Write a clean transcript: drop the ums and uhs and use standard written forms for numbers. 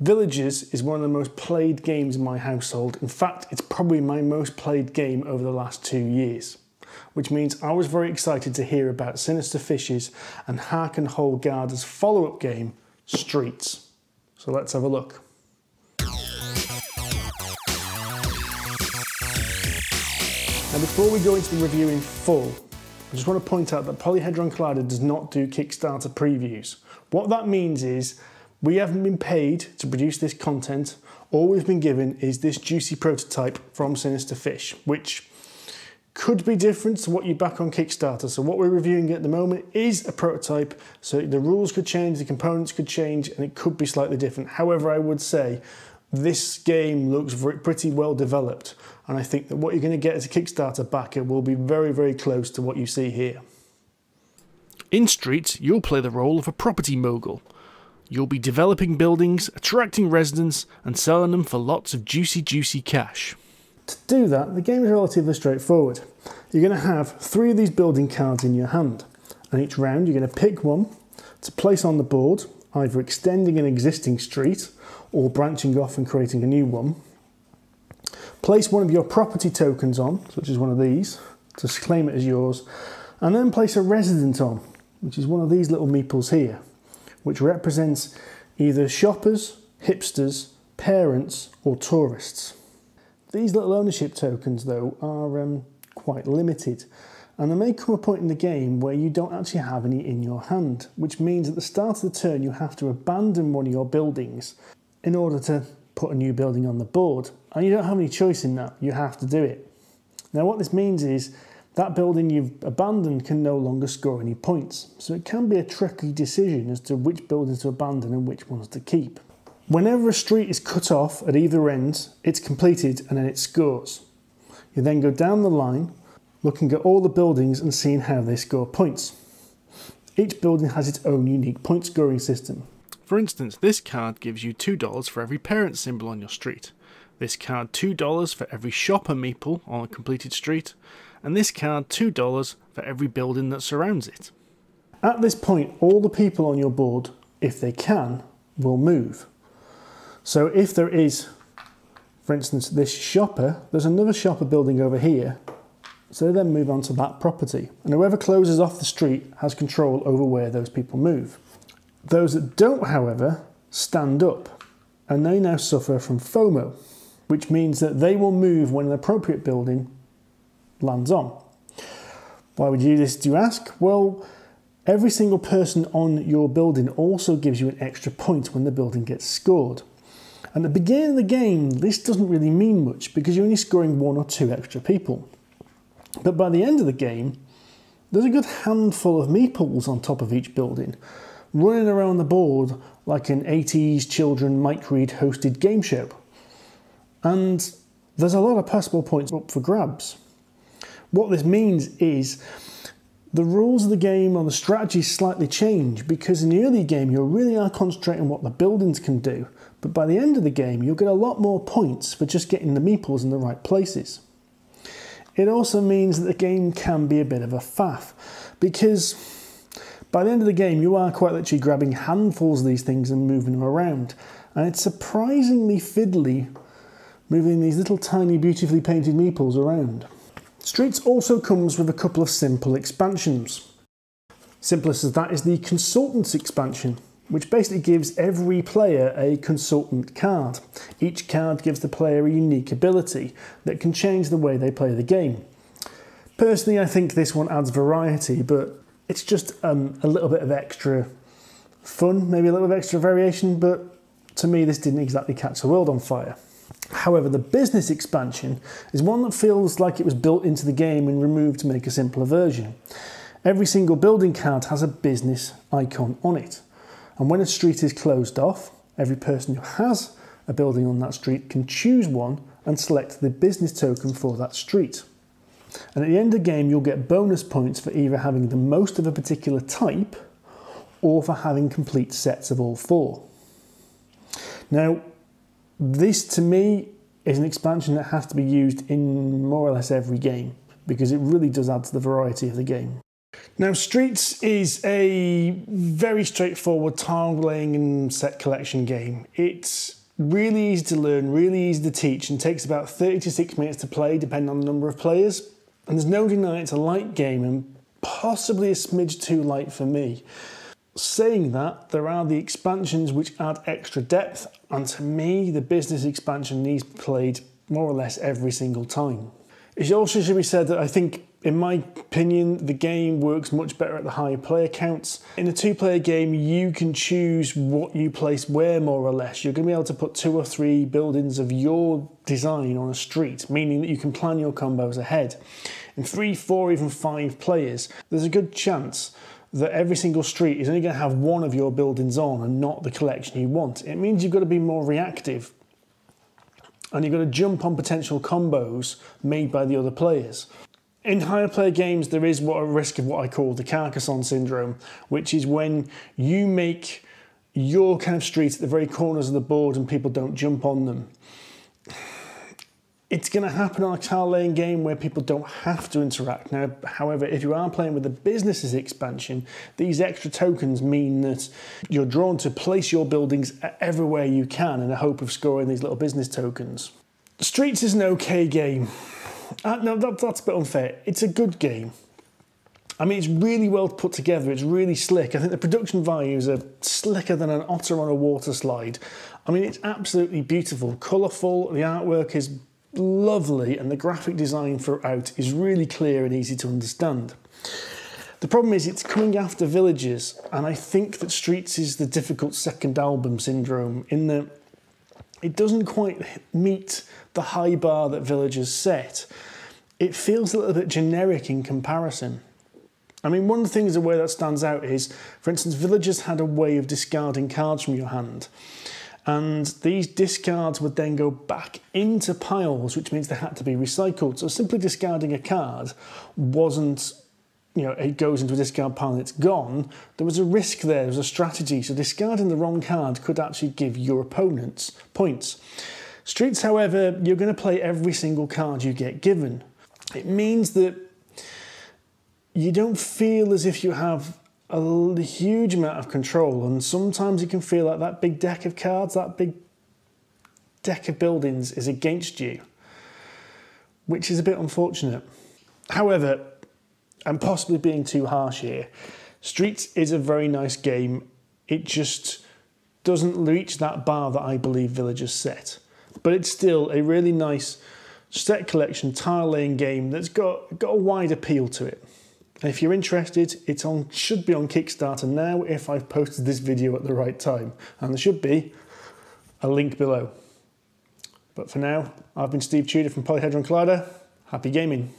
Villages is one of the most played games in my household. In fact, it's probably my most played game over the last 2 years, which means I was very excited to hear about Sinister Fishes and Hark and Hold Guard's follow-up game, Streets. So let's have a look. Now, before we go into the review in full, I just want to point out that Polyhedron Collider does not do Kickstarter previews. What that means is we haven't been paid to produce this content. All we've been given is this juicy prototype from Sinister Fish, which could be different to what you back on Kickstarter. So what we're reviewing at the moment is a prototype, so the rules could change, the components could change, and it could be slightly different. However, I would say this game looks pretty well developed, and I think that what you're going to get as a Kickstarter backer will be very, very close to what you see here. In Streets, you'll play the role of a property mogul. You'll be developing buildings, attracting residents, and selling them for lots of juicy, juicy cash. To do that, the game is relatively straightforward. You're going to have 3 of these building cards in your hand, and each round you're going to pick one to place on the board, either extending an existing street or branching off and creating a new one. Place one of your property tokens on, such as one of these, to claim it as yours, and then place a resident on, which is one of these little meeples here, which represents either shoppers, hipsters, parents, or tourists. These little ownership tokens, though, are quite limited, and there may come a point in the game where you don't actually have any in your hand, which means at the start of the turn you have to abandon one of your buildings in order to put a new building on the board, and you don't have any choice in that, you have to do it. Now what this means is that building you've abandoned can no longer score any points, so it can be a tricky decision as to which buildings to abandon and which ones to keep. Whenever a street is cut off at either end, it's completed and then it scores. You then go down the line, looking at all the buildings and seeing how they score points. Each building has its own unique point scoring system. For instance, this card gives you $2 for every parent symbol on your street. This card $2 for every shopper meeple on a completed street, and this card $2 for every building that surrounds it. At this point, all the people on your board, if they can, will move. So if there is, for instance, this shopper, there's another shopper building over here, so they then move on to that property. And whoever closes off the street has control over where those people move. Those that don't, however, stand up, and they now suffer from FOMO, which means that they will move when an appropriate building lands on. Why would you do this, do you ask? Well, every single person on your building also gives you an extra point when the building gets scored. And at the beginning of the game, this doesn't really mean much because you're only scoring 1 or 2 extra people. But by the end of the game, there's a good handful of meeples on top of each building, running around the board like an 80s children Mike Reed hosted game show. And there's a lot of possible points up for grabs. What this means is the rules of the game or the strategy slightly change, because in the early game you really are concentrating on what the buildings can do, but by the end of the game you'll get a lot more points for just getting the meeples in the right places. It also means that the game can be a bit of a faff, because by the end of the game you are quite literally grabbing handfuls of these things and moving them around, and it's surprisingly fiddly moving these little tiny beautifully painted meeples around. Streets also comes with a couple of simple expansions. Simplest as that is the Consultants expansion, which basically gives every player a consultant card. Each card gives the player a unique ability that can change the way they play the game. Personally, I think this one adds variety, but it's just a little bit of extra fun, maybe a little bit of extra variation, but to me this didn't exactly catch the world on fire. However, the Business expansion is one that feels like it was built into the game and removed to make a simpler version. Every single building card has a business icon on it, and when a street is closed off, every person who has a building on that street can choose one and select the business token for that street. And at the end of the game you'll get bonus points for either having the most of a particular type or for having complete sets of all 4. Now, this to me is an expansion that has to be used in more or less every game, because it really does add to the variety of the game. Now, Streets is a very straightforward tile laying and set collection game. It's really easy to learn, really easy to teach, and takes about 30 to 60 minutes to play, depending on the number of players. And there's no denying it's a light game, and possibly a smidge too light for me. Saying that, there are the expansions which add extra depth, and to me, the business expansion needs to be played more or less every single time. It also should be said that I think, in my opinion, the game works much better at the higher player counts. In a two-player game, you can choose what you place where, more or less. You're going to be able to put 2 or 3 buildings of your design on a street, meaning that you can plan your combos ahead. In 3, 4, even 5 players, there's a good chance that every single street is only going to have one of your buildings on and not the collection you want. It means you've got to be more reactive, and you've got to jump on potential combos made by the other players. In higher player games, there is a risk of what I call the Carcassonne syndrome, which is when you make your kind of street at the very corners of the board and people don't jump on them. It's going to happen on a tile laying game where people don't have to interact. Now, however, if you are playing with the business's expansion, these extra tokens mean that you're drawn to place your buildings everywhere you can in the hope of scoring these little business tokens. Streets is an okay game. No, that's a bit unfair. It's a good game. I mean, it's really well put together. It's really slick. I think the production values are slicker than an otter on a water slide. I mean, it's absolutely beautiful, colourful. The artwork is lovely, and the graphic design throughout is really clear and easy to understand. The problem is it's coming after Villages, and I think that Streets is the difficult second album syndrome, in that it doesn't quite meet the high bar that Villages set. It feels a little bit generic in comparison. I mean, one of the things where that stands out is, for instance, Villages had a way of discarding cards from your hand. And these discards would then go back into piles, which means they had to be recycled. So simply discarding a card wasn't, it goes into a discard pile and it's gone. There was a risk there, there was a strategy. So discarding the wrong card could actually give your opponents points. Streets, however, you're going to play every single card you get given. It means that you don't feel as if you have a huge amount of control, and sometimes it can feel like that big deck of cards, that big deck of buildings is against you, which is a bit unfortunate. However, I'm possibly being too harsh here. Streets is a very nice game. It just doesn't reach that bar that I believe Villages set. But it's still a really nice set collection tile laying game that's got a wide appeal to it. And if you're interested, it should be on Kickstarter now if I've posted this video at the right time. And there should be a link below. But for now, I've been Steve Tudor from Polyhedron Collider. Happy gaming.